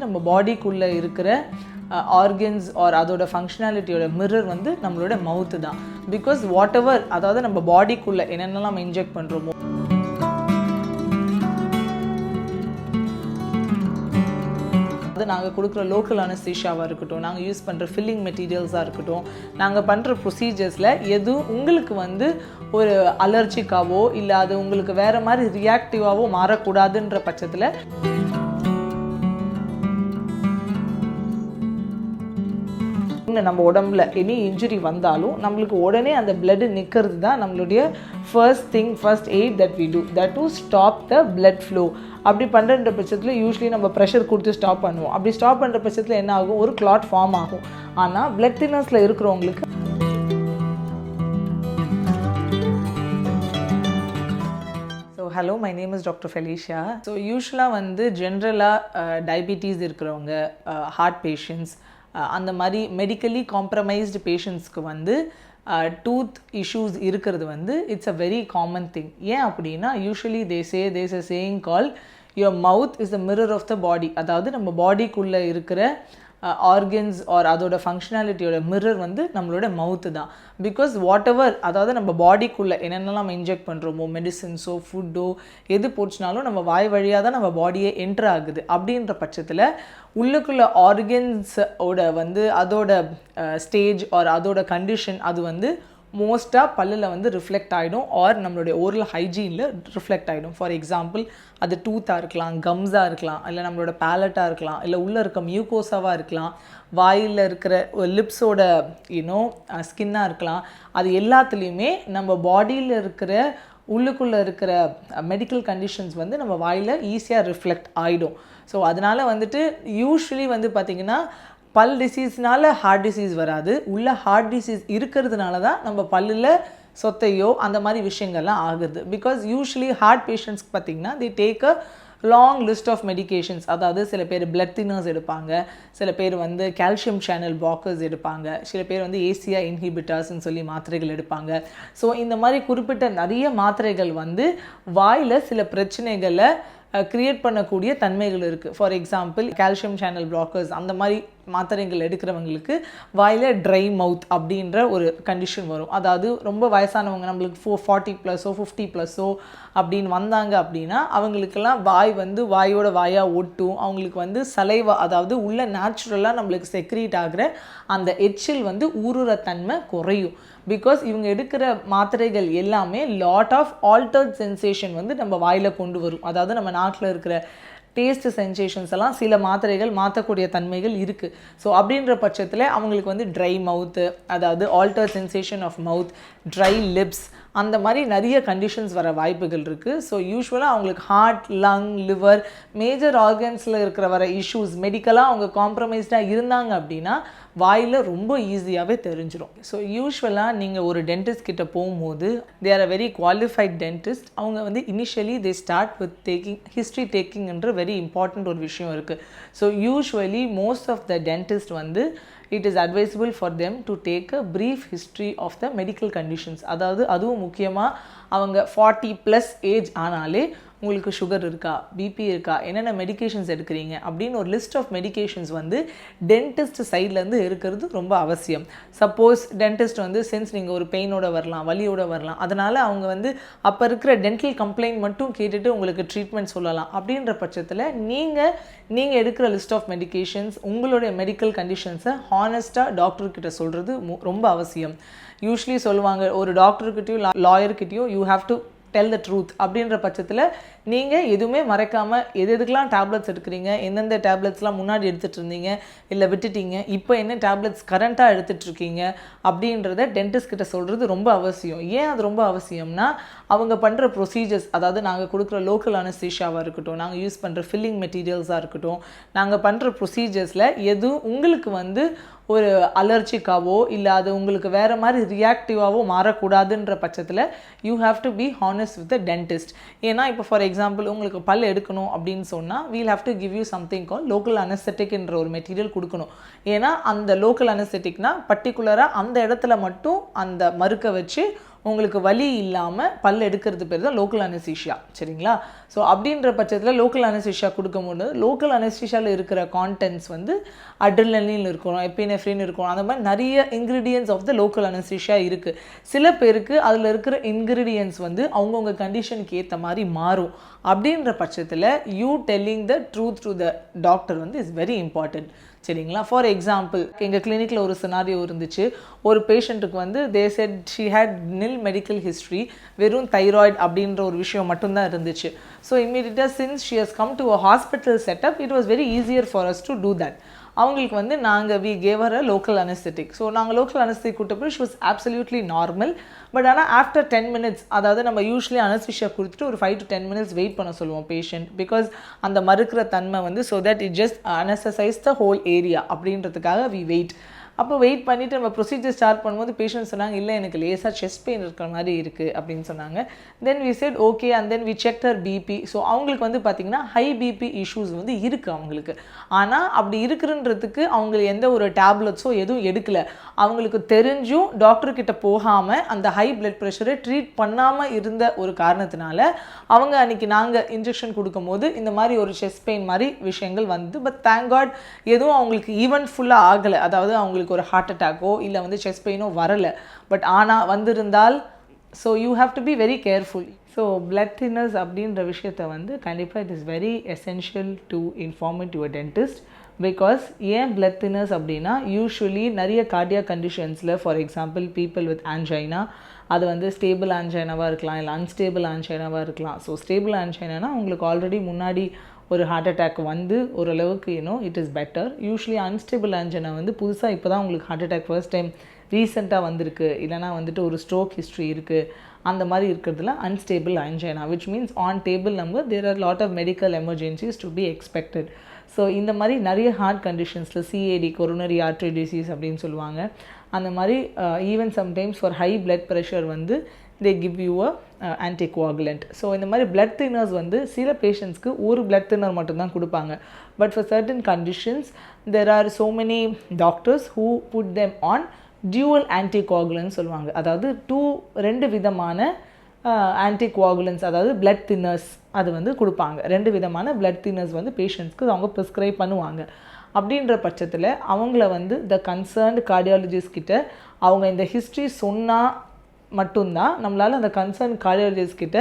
நம்ம பாடிக்குள்ளே இருக்கிற organs R அதோட ஃபங்க்ஷனாலிட்டியோட மிரர் வந்து நம்மளோட மவுத்து தான். பிகாஸ் வாட் எவர், அதாவது நம்ம பாடிக்குள்ளே என்னென்னலாம் நம்ம இன்ஜெக்ட் பண்ணுறோமோ, அது நாங்கள் கொடுக்குற லோக்கல் அனஸ்தீஷியாவாக இருக்கட்டும், நாங்கள் யூஸ் பண்ணுற ஃபில்லிங் மெட்டீரியல்ஸாக இருக்கட்டும், நாங்கள் பண்ணுற ப்ரொசீஜர்ஸில் எதுவும் உங்களுக்கு வந்து ஒரு அலர்ஜிக்காவோ இல்லை அது உங்களுக்கு வேறு மாதிரி ரியாக்டிவாவோ மாறக்கூடாதுன்ற பட்சத்தில் நம்ம உடம்புல எனி இன்ஜுரி வந்தாலும் நம்மளுக்கு உடனே அந்த பிளட் நிற்கிறது தான் நம்மளுடைய first aid that we do, that to stop the blood flow. அப்படி பண்ணுற பட்சத்தில் யூஸ்வலி நம்ம ப்ரெஷர் கொடுத்து ஸ்டாப் பண்ணுவோம். அப்படி ஸ்டாப் பண்ணுற பட்சத்தில் என்ன ஆகும், ஒரு கிளாட் ஃபார்ம் ஆகும். ஆனால் பிளட் தின்னர்ஸில் இருக்கிறவங்களுக்கு hello, my name is doctor Felicia. So யூஸ்வலாக வந்து ஜென்ரலாக டயபிட்டிஸ் இருக்கிறவங்க, ஹார்ட் பேஷண்ட்ஸ், அந்த மாதிரி மெடிக்கலி காம்ப்ரமைஸ்டு பேஷண்ட்ஸ்க்கு வந்து டூத் இஷ்யூஸ் இருக்கிறது வந்து it's a very common thing. ஏன் அப்படின்னா usually there's a saying call your mouth is the mirror of the body. அதாவது நம்ம பாடிக்குள்ளே இருக்கிற ஆர்கன்ஸ் ஆர் அதோட ஃபங்க்ஷனாலிட்டியோட மிரர் வந்து நம்மளோட மவுத்து தான். பிகாஸ் வாட் எவர், அதாவது நம்ம பாடிக்குள்ளே என்னென்னலாம் நம்ம இன்ஜெக்ட் பண்ணுறோமோ, மெடிசின்ஸோ ஃபுட்டோ எது போச்சுனாலும் நம்ம வாய் வழியாக தான் நம்ம பாடியே என்ட்ரு ஆகுது. அப்படின்ற பட்சத்தில் உள்ளுக்குள்ள ஆர்கன்ஸோட வந்து அதோட ஸ்டேஜ் ஆர் அதோட கண்டிஷன் அது வந்து மோஸ்ட்டாக பல்லில் வந்து ரிஃப்ளெக்ட் ஆகிடும் ஆர் நம்மளுடைய ஓரல் ஹைஜீனில் ரிஃப்ளெக்ட் ஆகிடும். ஃபார் எக்ஸாம்பிள், அது டூத்தாக இருக்கலாம், கம்ஸாக இருக்கலாம், இல்லை நம்மளோட பேலட்டாக இருக்கலாம், இல்லை உள்ளே இருக்க மியூகோஸாவாக இருக்கலாம், வாயில் இருக்கிற லிப்ஸோட ஸ்கின்னாக இருக்கலாம். அது எல்லாத்துலேயுமே நம்ம பாடியில் இருக்கிற உள்ளுக்குள்ளே இருக்கிற மெடிக்கல் கண்டிஷன்ஸ் வந்து நம்ம வாயில் ஈஸியாக ரிஃப்ளெக்ட் ஆகிடும். ஸோ அதனால் வந்துட்டு யூஸ்வலி வந்து பார்த்திங்கன்னா பல் டிசீஸ்னால ஹார்ட் டிசீஸ் வராது. உள்ள ஹார்ட் டிசீஸ் இருக்கிறதுனால தான் நம்ம பல்லில் சொத்தையோ அந்த மாதிரி விஷயங்கள்லாம் ஆகுது. பிகாஸ் யூஸ்வலி ஹார்ட் பேஷண்ட்ஸ்க்கு பார்த்திங்கன்னா they take a long list of medications. அதாவது சில பேர் பிளட் தின்னர்ஸ் எடுப்பாங்க, சில பேர் வந்து கால்சியம் சேனல் பிளாக்கர்ஸ் எடுப்பாங்க, சில பேர் வந்து ஏசியா இன்ஹிபிட்டர்ஸ்ன்னு சொல்லி மாத்திரைகள் எடுப்பாங்க. ஸோ இந்த மாதிரி குறிப்பிட்ட நிறைய மாத்திரைகள் வந்து வாயில் சில பிரச்சனைகளை க்ரியேட் பண்ணக்கூடிய தன்மைகள் இருக்குது. For example, calcium channel blockers அந்த மாதிரி மாத்திரைகள் எடுக்கிறவங்களுக்கு வாயில் ட்ரை மவுத் அப்படின்ற ஒரு கண்டிஷன் வரும். அதாவது ரொம்ப வயசானவங்க, நம்மளுக்கு 40+ஓ 50+ஓ அப்படின்னு வந்தாங்க அப்படின்னா அவங்களுக்கெல்லாம் வாய் வந்து வாயோட வாயாக ஒட்டும். அவங்களுக்கு வந்து சலைவா, அதாவது உள்ள நேச்சுரலாக நம்மளுக்கு செக்ரீட் ஆகிற அந்த எச்சில் வந்து ஊறுற தன்மை குறையும். பிகாஸ் இவங்க எடுக்கிற மாத்திரைகள் எல்லாமே லாட் ஆஃப் ஆல்டர்ட் சென்சேஷன் வந்து நம்ம வாயில் கொண்டு வரும். அதாவது நம்ம நாட்டில் இருக்கிற டேஸ்ட் சென்சேஷன்ஸ் எல்லாம் சில மாத்திரைகள் மாற்றக்கூடிய தன்மைகள் இருக்குது. ஸோ அப்படின்ற பட்சத்தில் அவங்களுக்கு வந்து ட்ரை மவுத்து, அதாவது alter sensation of mouth, dry lips, அந்த மாதிரி நிறைய கண்டிஷன்ஸ் வர வாய்ப்புகள் இருக்குது. ஸோ யூஸ்வலாக அவங்களுக்கு ஹார்ட், லங், லிவர், மேஜர் ஆர்கன்ஸில் இருக்கிற வர இஷ்யூஸ் மெடிக்கலாக அவங்க காம்ப்ரமைஸ்டாக இருந்தாங்க அப்படின்னா வாயில் ரொம்ப ஈஸியாகவே தெரிஞ்சிடும். ஸோ யூஸ்வலாக நீங்கள் ஒரு டென்டிஸ்ட் கிட்ட போகும்போது they are a very qualified dentist. அவங்க வந்து initially they start with history டேக்கிங்ன்ற வெரி இம்பார்ட்டண்ட் ஒரு விஷயம் இருக்குது. So usually most of the dentist வந்து it is advisable for them to take a brief history of the medical conditions. அதாவது அதுவும் முக்கியமாக அவங்க 40+ ஏஜ் ஆனாலே உங்களுக்கு சுகர் இருக்கா, பிபி இருக்கா, என்னென்ன மெடிகேஷன்ஸ் எடுக்கிறீங்க அப்படின்னு ஒரு லிஸ்ட் ஆஃப் மெடிகேஷன்ஸ் வந்து டென்டிஸ்ட் சைட்லேருந்து இருக்கிறது ரொம்ப அவசியம். சப்போஸ் டென்டிஸ்ட் வந்து சென்ஸ் நீங்கள் ஒரு பெயினோட வரலாம், வலியோட வரலாம், அதனால் அவங்க வந்து அப்போ இருக்கிற டென்டல் கம்ப்ளைண்ட் மட்டும் கேட்டுட்டு உங்களுக்கு ட்ரீட்மெண்ட் சொல்லலாம். அப்படின்ற பட்சத்தில் நீங்கள் எடுக்கிற லிஸ்ட் ஆஃப் மெடிகேஷன்ஸ், உங்களுடைய மெடிக்கல் கண்டிஷன்ஸை ஹானஸ்ட்டாக டாக்டர்கிட்ட சொல்கிறது ரொம்ப அவசியம். யூஸ்வலி சொல்லுவாங்க, ஒரு டாக்டர்கிட்டையும் லாயர்கிட்டையும் you have to tell the truth. அப்படின்ற பட்சத்தில் நீங்கள் எதுவுமே மறைக்காமல் எதுக்கெலாம் டேப்லெட்ஸ் எடுக்கிறீங்க, எந்தெந்த டேப்லெட்ஸ்லாம் முன்னாடி எடுத்துகிட்டு இருந்தீங்க, இல்லை விட்டுட்டீங்க, இப்போ என்ன டேப்லெட்ஸ் கரண்ட்டாக எடுத்துகிட்ருக்கீங்க அப்படின்றத டென்டிஸ்ட் கிட்ட சொல்கிறது ரொம்ப அவசியம். ஏன் அது ரொம்ப அவசியம்னா, அவங்க பண்ணுற ப்ரொசீஜர்ஸ், அதாவது நாங்கள் கொடுக்குற லோக்கல் அனஸ்தீஷியாவாக இருக்கட்டும், நாங்கள் யூஸ் பண்ணுற ஃபில்லிங் மெட்டீரியல்ஸாக இருக்கட்டும், நாங்கள் பண்ணுற ப்ரொசீஜர்ஸில் எதுவும் உங்களுக்கு வந்து ஒரு அலர்ஜிக்காவோ இல்லை அது உங்களுக்கு வேறு மாதிரி ரியாக்டிவாவோ மாறக்கூடாதுன்ற பட்சத்தில் you have to be honest with the dentist. ஏன்னா இப்போ ஃபார் எக்ஸாம்பிள் உங்களுக்கு பல் எடுக்கணும் அப்படின்னு சொன்னால் we'll have to give you something call local அனஸ்தெட்டிக்ன்ற ஒரு மெட்டீரியல் கொடுக்கணும். ஏன்னா அந்த லோக்கல் அனஸ்தெட்டிக்னா பர்டிகுலராக அந்த இடத்துல மட்டும் அந்த மருக்க வச்சு உங்களுக்கு வலி இல்லாமல் பல் எடுக்கிறது பேர் தான் லோக்கல் அனஸ்தீஷியா. சரிங்களா? ஸோ அப்படின்ற பட்சத்தில் லோக்கல் அனஸ்தீஷியா கொடுக்கும்போது லோக்கல் அனஸ்தீஷியாவில் இருக்கிற கான்டென்ட்ஸ் வந்து அட்ரினலின் இருக்கும், எபினெஃப்ரின் இருக்கும், அந்த மாதிரி நிறைய ingredients of the local anaesthesia இருக்குது. சில பேருக்கு அதில் இருக்கிற இன்க்ரீடியன்ஸ் வந்து அவங்கவுங்க கண்டிஷனுக்கு ஏற்ற மாதிரி மாறும். அப்படின்ற பட்சத்தில் you telling the truth to the doctor வந்து இஸ் வெரி இம்பார்ட்டன்ட். சரிங்களா? ஃபார் எக்ஸாம்பிள், எங்கள் கிளினிக்கில் ஒரு சினாரியோ இருந்துச்சு. ஒரு பேஷண்ட்டுக்கு வந்து they said she had nil medical history, வெறும் தைராய்டு அப்படின்ற ஒரு விஷயம் மட்டும்தான் இருந்துச்சு. ஸோ இம்மீடியட்டாக since she has come to a hospital setup, it was very easier for us to do that. அவங்களுக்கு வந்து நாங்கள் we gave her a local anaesthetic. So நாங்கள் லோக்கல் அனஸ்தெட்டிக் கூட்டப்போ she was absolutely normal. But ஆனால் after 10 minutes, அதாவது நம்ம usually anaesthesia கொடுத்துட்டு ஒரு 5 to 10 minutes வெயிட் பண்ண சொல்லுவோம் பேஷண்ட், பிகாஸ் அந்த மறுக்கிற தன்மை வந்து so that it just anaesthetise the whole area அப்படின்றதுக்காக வி வெயிட். அப்போ வெயிட் பண்ணிவிட்டு நம்ம ப்ரொசீஜர் ஸ்டார்ட் பண்ணும்போது பேஷண்ட் சொன்னாங்க, இல்லை எனக்கு லேசாக செஸ்ட் பெயின் இருக்கிற மாதிரி இருக்குது அப்படின்னு சொன்னாங்க. Then we said okay, and then we check her BP. So அவங்களுக்கு வந்து பார்த்திங்கன்னா ஹை பிபி இஷ்யூஸ் வந்து இருக்குது அவங்களுக்கு. ஆனால் அப்படி இருக்குன்றதுக்கு அவங்களுக்கு எந்த ஒரு டேப்லெட்ஸோ எதுவும் எடுக்கலை. அவங்களுக்கு தெரிஞ்சும் டாக்டர்கிட்ட போகாமல் அந்த ஹை பிளட் ப்ரெஷரை ட்ரீட் பண்ணாமல் இருந்த ஒரு காரணத்தினால அவங்க அன்றைக்கி நாங்கள் இன்ஜெக்ஷன் கொடுக்கும்போது இந்த மாதிரி ஒரு செஸ்ட் பெயின் மாதிரி விஷயங்கள் வந்து, பட் தேங்க் காட் எதுவும் அவங்களுக்கு ஈவெண்ட் ஃபுல்லாக ஆகலை. அதாவது அவங்களுக்கு ஒரு ஹார்ட் அட்டாக்கோ இல்லை வந்து செஸ்ட் பெயினோ வரலை. பட் ஆனால் வந்திருந்தால் so you have to be very careful. So blood thinners அப்படின்ற விஷயத்தை வந்து கண்டிப்பாக it is very essential to inform it your dentist. Because ஏன் பிளட் தின்னர்ஸ் அப்படின்னா, யூஸ்வலி நிறைய கார்டியாக் கண்டிஷன்ஸில், for example people with angina, அது வந்து ஸ்டேபிள் ஆன்ஜைனாவாக இருக்கலாம், இல்லை அன்ஸ்டேபிள் ஆன்ஜைனாவாக இருக்கலாம். ஸோ ஸ்டேபிள் ஆன்ஜைனானா உங்களுக்கு ஆல்ரெடி முன்னாடி ஒரு ஹார்ட் அட்டாக் வந்து ஓரளவுக்கு it is better. Usually unstable ஆன்ஜைனா வந்து புதுசாக இப்போ தான் உங்களுக்கு ஹார்ட் அட்டாக் ஃபர்ஸ்ட் டைம் ரீசெண்டாக வந்திருக்கு, இல்லைனா வந்துட்டு ஒரு ஸ்ட்ரோக் ஹிஸ்ட்ரி இருக்குது, அந்த மாதிரி இருக்கிறதுல unstable angina, which means on table number there are lot of medical emergencies to be expected. So இந்த மாதிரி நிறைய ஹார்ட் கண்டிஷன்ஸில் சிஏடி, கொரோனரி ஆர்டரி டிசீஸ் அப்படின்னு சொல்லுவாங்க. அந்த மாதிரி even sometimes for high blood pressure வந்து they give you a anticoagulant. So இந்த மாதிரி பிளட் தின்னர்ஸ் வந்து சில பேஷண்ட்ஸ்க்கு ஒரு பிளட் தின்னர் மட்டும்தான் கொடுப்பாங்க. But for certain conditions there are so many doctors who put them on dual anticoagulants சொல்லுவாங்க. அதாவது ரெண்டு விதமான ஆன்டிகோகுலன்ஸ், அதாவது பிளட் தின்னர்ஸ் அது வந்து கொடுப்பாங்க. ரெண்டு விதமான பிளட் தின்னர்ஸ் வந்து பேஷண்ட்ஸ்க்கு அவங்க ப்ரிஸ்கிரைப் பண்ணுவாங்க. அப்படின்ற பட்சத்தில் அவங்கள வந்து த கன்சர்ன்டு கார்டியாலஜிஸ்ட் கிட்ட அவங்க இந்த ஹிஸ்ட்ரி சொன்னால் மட்டும்தான் நம்மளால் அந்த கன்சர்ன் கார்டியாலஜிஸ்ட் கிட்ட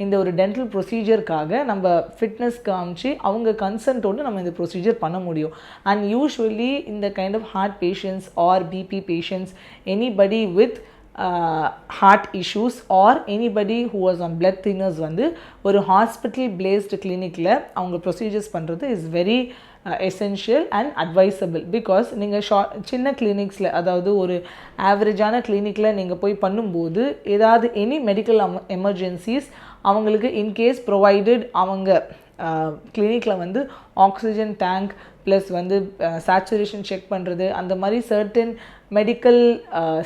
இந்த ஒரு டென்டல் ப்ரொசீஜருக்காக நம்ம ஃபிட்னஸ் காமிச்சு அவங்க கன்சன்ட்டோடு நம்ம இந்த ப்ரொசீஜர் பண்ண முடியும். அண்ட் யூஸ்வலி இந்த kind of heart patients or BP patients, anybody with heart issues or anybody who was on blood thinners வந்து ஒரு ஹாஸ்பிட்டல் பேஸ்டு கிளினிக்கில் அவங்க ப்ரொசீஜர்ஸ் பண்ணுறது is very essential and advisable. Because நீங்கள் சின்ன கிளினிக்ஸில், அதாவது ஒரு ஆவரேஜான கிளினிக்கில் நீங்கள் போய் பண்ணும்போது ஏதாவது எனி மெடிக்கல் எமர்ஜென்சிஸ் அவங்களுக்கு இன்கேஸ் ப்ரொவைடட் அவங்க கிளினிக்கில் வந்து ஆக்சிஜன் டேங்க் ப்ளஸ் வந்து சேச்சுரேஷன் செக் பண்ணுறது, அந்த மாதிரி certain medical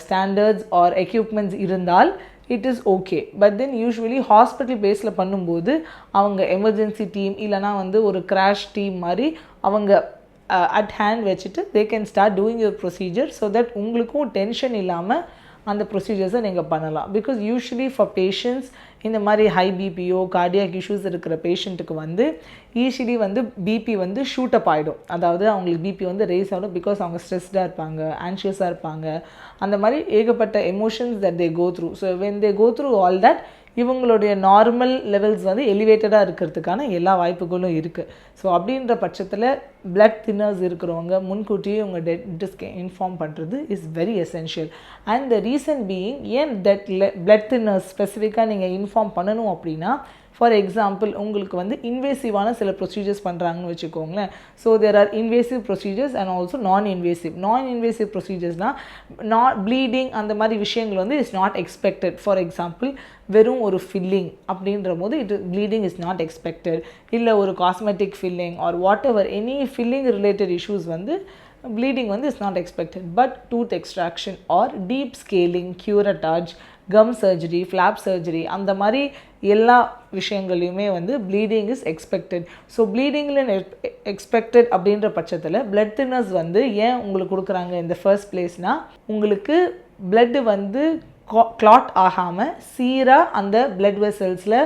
standards or equipments இருந்தால் it is okay. But then usually hospital பேஸில் பண்ணும்போது அவங்க எமர்ஜென்சி டீம் இல்லைனா வந்து ஒரு கிராஷ் டீம் மாதிரி அவங்க அட் ஹேண்ட் வச்சுட்டு they can start doing your procedure so that உங்களுக்கும் டென்ஷன் இல்லாமல் அந்த ப்ரொசீஜர்ஸை நீங்கள் பண்ணலாம். பிகாஸ் யூஸ்வலி ஃபார் பேஷண்ட்ஸ் இந்த மாதிரி ஹை பிபியோ கார்டியாக் இஷ்யூஸ் இருக்கிற பேஷண்ட்டுக்கு வந்து ஈஸிலி வந்து பிபி வந்து ஷூட் அப் ஆகிடும். அதாவது அவங்களுக்கு பிபி வந்து ரேஸ் ஆகிடும் பிகாஸ் அவங்க ஸ்ட்ரெஸ்டாக இருப்பாங்க, ஆன்ஷியஸாக இருப்பாங்க, அந்த மாதிரி ஏகப்பட்ட emotions that they go through. So when they go through all that இவங்களுடைய நார்மல் லெவல்ஸ் வந்து எலிவேட்டடாக இருக்கிறதுக்கான எல்லா வாய்ப்புகளும் இருக்குது. ஸோ அப்படின்ற பட்சத்தில் பிளட் தின்னர்ஸ் இருக்கிறவங்க முன்கூட்டியே உங்கள் டென்டிஸ்ட்க்கு இன்ஃபார்ம் பண்ணுறது is very essential. And the reason being ஏன் தட் பிளட் தின்னர்ஸ் ஸ்பெசிஃபிக்காக நீங்கள் இன்ஃபார்ம் பண்ணணும் அப்படின்னா, ஃபார் எக்ஸாம்பிள் உங்களுக்கு வந்து இன்வேசிவான சில ப்ரொசீஜர்ஸ் பண்ணுறாங்கன்னு வச்சுக்கோங்களேன். So there are invasive procedures and also non invasive ப்ரொசீஜர்ஸ்னால் ப்ளீடிங் அந்த மாதிரி விஷயங்கள் வந்து is not expected. For example வெறும் ஒரு ஃபில்லிங் அப்படின்ற போது ப்ளீடிங் இஸ் நாட் எக்ஸ்பெக்டட். இல்லை ஒரு cosmetic filling or whatever any filling related issues வந்து ப்ளீடிங் வந்து is not expected. But tooth extraction or deep scaling, curettage, gum surgery, flap surgery, அந்த மாதிரி எல்லா விஷயங்களையுமே வந்து ப்ளீடிங் இஸ் எக்ஸ்பெக்டட். ஸோ ப்ளீடிங்கில் எக்ஸ்பெக்டட் அப்படின்ற பட்சத்தில் பிளட் தின்னர்ஸ் வந்து ஏன் உங்களுக்கு கொடுக்குறாங்க இந்த ஃபர்ஸ்ட் பிளேஸ்னால், உங்களுக்கு பிளட்டு வந்து கிளாட் ஆகாமல் சீராக அந்த பிளட் வெசல்ஸில்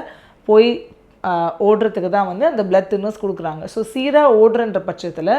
போய் ஓடுறதுக்கு தான் வந்து அந்த பிளட் தின்னர்ஸ் கொடுக்குறாங்க. ஸோ சீராக ஓடுறன்ற பட்சத்தில்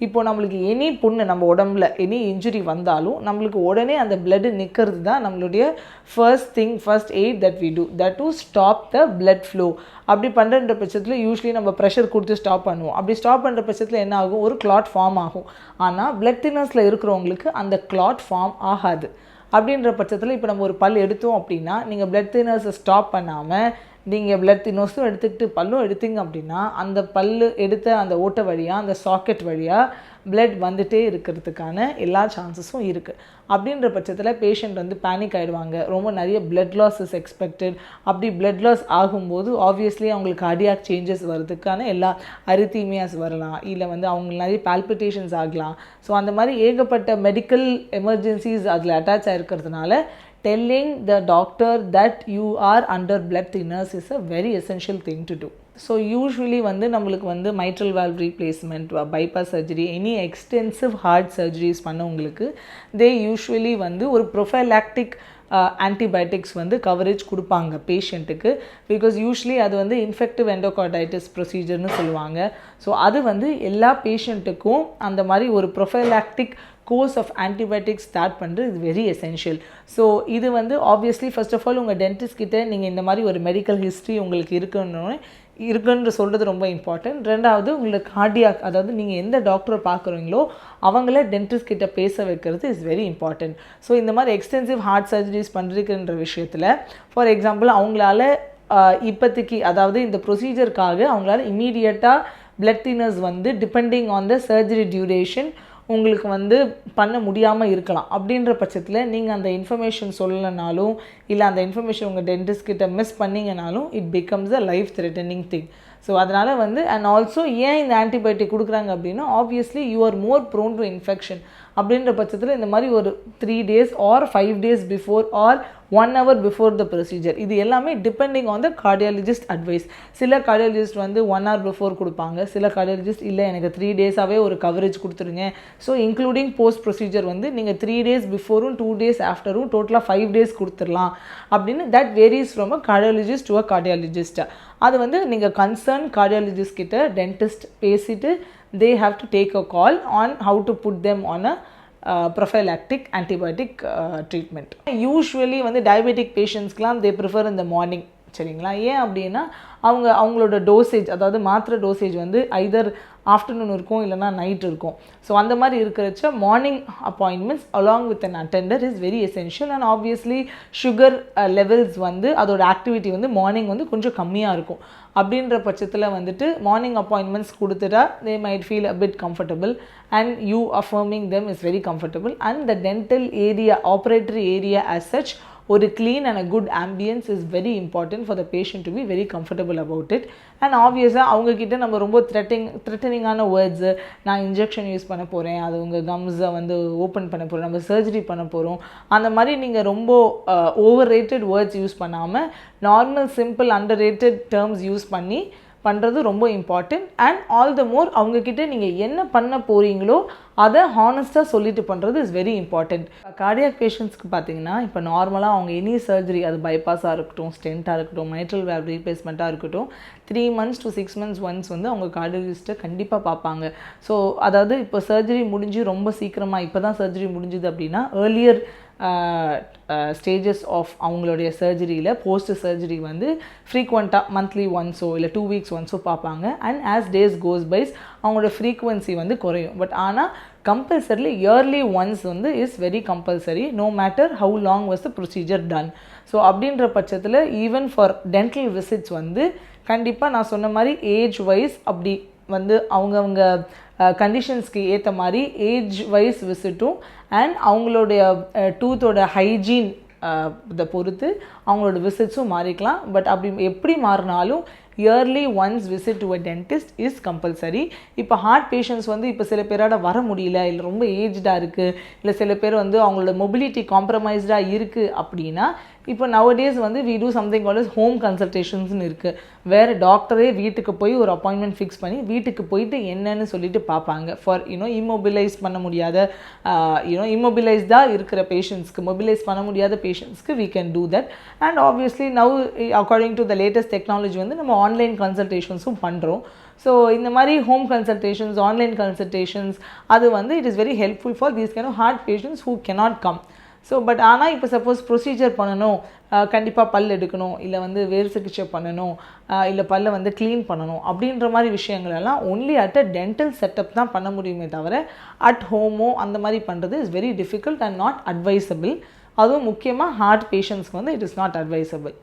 இப்போ நம்மளுக்கு எனி புண்ணு நம்ம உடம்புல எனி இன்ஜுரி வந்தாலும் நம்மளுக்கு உடனே அந்த பிளட்டு நிற்கிறது தான் நம்மளுடைய first aid that we do that to stop the blood flow. அப்படி பண்ணுற பட்சத்தில் யூஸ்வலி நம்ம ப்ரெஷர் கொடுத்து ஸ்டாப் பண்ணுவோம். அப்படி ஸ்டாப் பண்ணுற பட்சத்தில் என்ன ஆகும், ஒரு கிளாட் ஃபார்ம் ஆகும். ஆனால் பிளட் தின்னர்ஸில் இருக்கிறவங்களுக்கு அந்த கிளாட் ஃபார்ம் ஆகாது. அப்படின்ற பட்சத்தில் இப்போ நம்ம ஒரு பல் எடுத்தோம் அப்படின்னா நீங்கள் பிளட் தின்னர்ஸை ஸ்டாப் பண்ணாமல் நீங்கள் பிளட் தின்னர்ஸும் எடுத்துக்கிட்டு பல்லும் எடுத்தீங்க அப்படின்னா அந்த பல் எடுத்த அந்த ஓட்டை வழியாக அந்த சாக்கெட் வழியாக பிளட் வந்துகிட்டே இருக்கிறதுக்கான எல்லா சான்சஸும் இருக்குது. அப்படின்ற பட்சத்தில் பேஷண்ட் வந்து பேனிக் ஆகிடுவாங்க. ரொம்ப நிறைய பிளட் லாஸ் இஸ் எக்ஸ்பெக்டட். அப்படி பிளட் லாஸ் ஆகும்போது ஆப்வியஸ்லி அவங்களுக்கு கார்டியாக் சேஞ்சஸ் வர்றதுக்கான எல்லா அரித்தீமியாஸ் வரலாம், இல்லை வந்து அவங்களுக்கு நிறைய பால்பிட்டேஷன்ஸ் ஆகலாம். ஸோ அந்த மாதிரி ஏகப்பட்ட மெடிக்கல் எமர்ஜென்சிஸ் அதில் attach ஆகிருக்கிறதுனால telling the doctor that you are under blood thinners is a very essential thing to do. So usually வந்து நம்மளுக்கு வந்து mitral valve replacement, bypass surgery, any extensive heart surgeries பண்ணவங்களுக்கு they usually வந்து ஒரு prophylactic antibiotics வந்து coverage கொடுப்பாங்க பேஷண்ட்டுக்கு. Because usually அது வந்து இன்ஃபெக்டிவ் எண்டோகார்டைட்டிஸ் ப்ரொசீஜர்னு சொல்லுவாங்க. ஸோ அது வந்து எல்லா பேஷண்ட்டுக்கும் அந்த மாதிரி ஒரு ப்ரொஃபைலாக்டிக் கோர்ஸ் ஆஃப் ஆன்டிபயோட்டிக்ஸ் ஸ்டார்ட் பண்ணுறது இது வெரி எசென்ஷியல். ஸோ இது வந்து ஆப்வியஸ்லி ஃபர்ஸ்ட் ஆஃப் ஆல் உங்கள் டென்டிஸ்ட் கிட்டே நீங்கள் இந்த மாதிரி ஒரு மெடிக்கல் ஹிஸ்ட்ரி உங்களுக்கு இருக்குன்னு சொல்கிறது ரொம்ப இம்பார்ட்டன்ட். ரெண்டாவது உங்களுக்கு கார்டியாக், அதாவது நீங்கள் எந்த டாக்டரை பார்க்குறீங்களோ அவங்கள டென்டிஸ்ட் கிட்ட பேச வைக்கிறது இஸ் வெரி இம்பார்ட்டன்ட். ஸோ இந்த மாதிரி எக்ஸ்டென்சிவ் ஹார்ட் சர்ஜரிஸ் பண்ணுறதுன்ற விஷயத்தில் ஃபார் எக்ஸாம்பிள் அவங்களால இப்போதைக்கு அதாவது இந்த ப்ரொசீஜருக்காக அவங்களால இம்மீடியட்டாக பிளட் தின்னர்ஸ் வந்து depending on the surgery duration உங்களுக்கு வந்து பண்ண முடியாமல் இருக்கலாம். அப்படின்ற பட்சத்தில் நீங்கள் அந்த இன்ஃபர்மேஷன் சொல்லலைனாலும் இல்லை அந்த இன்ஃபர்மேஷன் உங்கள் டென்டிஸ்ட் கிட்ட மிஸ் பண்ணிங்கனாலும் it becomes a life threatening thing. So அதனால் வந்து அண்ட் ஆல்சோ ஏன் இந்த ஆன்டிபயோட்டிக் கொடுக்குறாங்க அப்படின்னா obviously you are more prone to infection. அப்படின்ற பட்சத்தில் இந்த மாதிரி ஒரு 3 days or 5 days before or 1 hour before the procedure, இது எல்லாமே depending on the cardiologist advice. சில கார்டியாலஜிஸ்ட் வந்து 1 hour பிஃபோர் கொடுப்பாங்க, சில கார்டியாலஜிஸ்ட் இல்லை எனக்கு 3 days-ஆகவே ஒரு கவரேஜ் கொடுத்துருங்க. ஸோ இன்க்ளூடிங் போஸ்ட் ப்ரொசீஜர் வந்து நீங்கள் 3 days பிஃபோரும் 2 days ஆஃப்டரும் டோட்டலாக 5 days கொடுத்துடலாம் அப்படின்னு. That varies from a cardiologist to a cardiologist. அது வந்து நீங்கள் கன்சர்ன் கார்டியாலஜிஸ்ட் கிட்ட டென்டிஸ்ட் பேசிட்டு they have to take a call on how to put them on a prophylactic antibiotic treatment. Usually வந்து diabetic patientsக்குலாம் they prefer in the morning. சரிங்களா? ஏன் அப்படின்னா அவங்களோட டோசேஜ், அதாவது மாத்திரை டோசேஜ் வந்து ஐதர் ஆஃப்டர்நூன் இருக்கும் இல்லைனா நைட் இருக்கும். ஸோ அந்த மாதிரி இருக்கிறச்ச morning appointments along with an attender is very essential. And obviously sugar levels வந்து அதோட ஆக்டிவிட்டி வந்து மார்னிங் வந்து கொஞ்சம் கம்மியாக இருக்கும். அப்படின்ற பட்சத்தில் வந்துட்டு மார்னிங் அப்பாயின்மெண்ட்ஸ் கொடுத்துட்டா they might feel a bit comfortable and you affirming them is very comfortable. And the dental area, operatory area as such, ஒரு clean and a good ambience is very important for the patient to be very comfortable about it. And obviously அவங்கக்கிட்ட நம்ம ரொம்ப த்ரெட்டனிங்கான words, நான் injection use பண்ண போகிறேன், அது உங்கள் கம்ஸை வந்து ஓப்பன் பண்ண போகிறோம், நம்ம சர்ஜரி பண்ண போகிறோம், அந்த மாதிரி நீங்கள் ரொம்ப ஓவர் ரேட்டட் வேர்ட்ஸ் யூஸ் பண்ணாமல் normal simple under rated terms use பண்ணி பண்ணுறது ரொம்ப இம்பார்ட்டண்ட். அண்ட் ஆல் த மோர் அவங்கக்கிட்ட நீங்கள் என்ன பண்ண போகிறீங்களோ அதை ஹானஸ்ட்டாக சொல்லிட்டு பண்ணுறது இஸ் வெரி இம்பார்ட்டண்ட். கார்டியாக் பேஷண்ட்ஸ்க்கு பார்த்தீங்கன்னா இப்போ நார்மலாக அவங்க எனி சர்ஜரி, அது பைபாஸாக இருக்கட்டும், ஸ்டென்ட்டாக இருக்கட்டும், மைட்ரல் வேல்வ் ரீப்ளேஸ்மெண்ட்டாக இருக்கட்டும், 3 months to 6 months ஒன்ஸ் வந்து அவங்க கார்டியாலஜிஸ்ட்டை கண்டிப்பாக பார்ப்பாங்க. ஸோ அதாவது இப்போ சர்ஜரி முடிஞ்சு ரொம்ப சீக்கிரமாக இப்போ தான் சர்ஜரி முடிஞ்சுது அப்படின்னா ஏர்லியர் ஸ்டேஜஸ் ஆஃப் அவங்களுடைய சர்ஜரியில் போஸ்ட் சர்ஜரி வந்து ஃப்ரீக்வெண்ட்டாக மந்த்லி ஒன்ஸோ இல்லை 2 weeks ஒன்ஸோ பார்ப்பாங்க. And as days goes by அவங்களோட ஃப்ரீக்வன்சி வந்து குறையும். பட் ஆனால் கம்பல்சரிலி இயர்லி ஒன்ஸ் வந்து is very compulsory, no matter how long was the procedure done. So அப்படின்ற பட்சத்தில் ஈவன் ஃபார் டென்டல் விசிட்ஸ் வந்து கண்டிப்பாக நான் சொன்ன மாதிரி ஏஜ் வைஸ் அப்படி வந்து அவங்கவுங்க கண்டிஷன்ஸ்க்கு ஏற்ற மாதிரி ஏஜ் வைஸ் விசிட்டும் அண்ட் அவங்களுடைய டூத்தோட ஹைஜீன் இதை பொறுத்து அவங்களோட விசிட்ஸும் மாறிக்கலாம். பட் அப்படி எப்படி மாறினாலும் yearly once visit to a dentist is compulsory. இப்போ ஹார்ட் பேஷண்ட்ஸ் வந்து இப்போ சில பேரோட வர முடியல, இல்லை ரொம்ப ஏஜ்டாக இருக்குது, இல்லை சில பேர் வந்து அவங்களோட மொபிலிட்டி காம்ப்ரமைஸ்டாக இருக்குது அப்படின்னா இப்போ nowadays வந்து we do something called as home consultationsனு இருக்குது. வேறு டாக்டரே வீட்டுக்கு போய் ஒரு அப்பாயின்மெண்ட் ஃபிக்ஸ் பண்ணி வீட்டுக்கு போயிட்டு என்னன்னு சொல்லிட்டு பார்ப்பாங்க. ஃபார் இம்மொபிலைஸ் பண்ண முடியாத இம்மொபிலைஸ்டாக இருக்கிற பேஷண்ட்ஸ்க்கு, மொபிலைஸ் பண்ண முடியாத பேஷண்ட்ஸ்க்கு we can do that. And obviously now according to the latest technology வந்து நம்ம ஆன்லைன் கன்சல்டேஷன்ஸும் பண்ணுறோம். ஸோ இந்த மாதிரி ஹோம் கன்சல்டேஷன்ஸ், ஆன்லைன் கன்சல்டேஷன்ஸ் அது வந்து it is very helpful for these kind of heart patients who cannot come. So but ஆனால் இப்போ suppose procedure பண்ணணும், கண்டிப்பாக பல் எடுக்கணும், இல்லை வந்து வேறு சிகிச்சை பண்ணணும், இல்லை பல்லை வந்து க்ளீன் பண்ணணும் அப்படின்ற மாதிரி விஷயங்களெல்லாம் only at a dental setup தான் பண்ண முடியுமே தவிர அட் ஹோமோ அந்த மாதிரி பண்ணுறது is very difficult and not advisable. அதுவும் முக்கியமாக ஹார்ட் பேஷண்ட்ஸ்க்கு வந்து இட் இஸ் நாட் அட்வைசபிள்.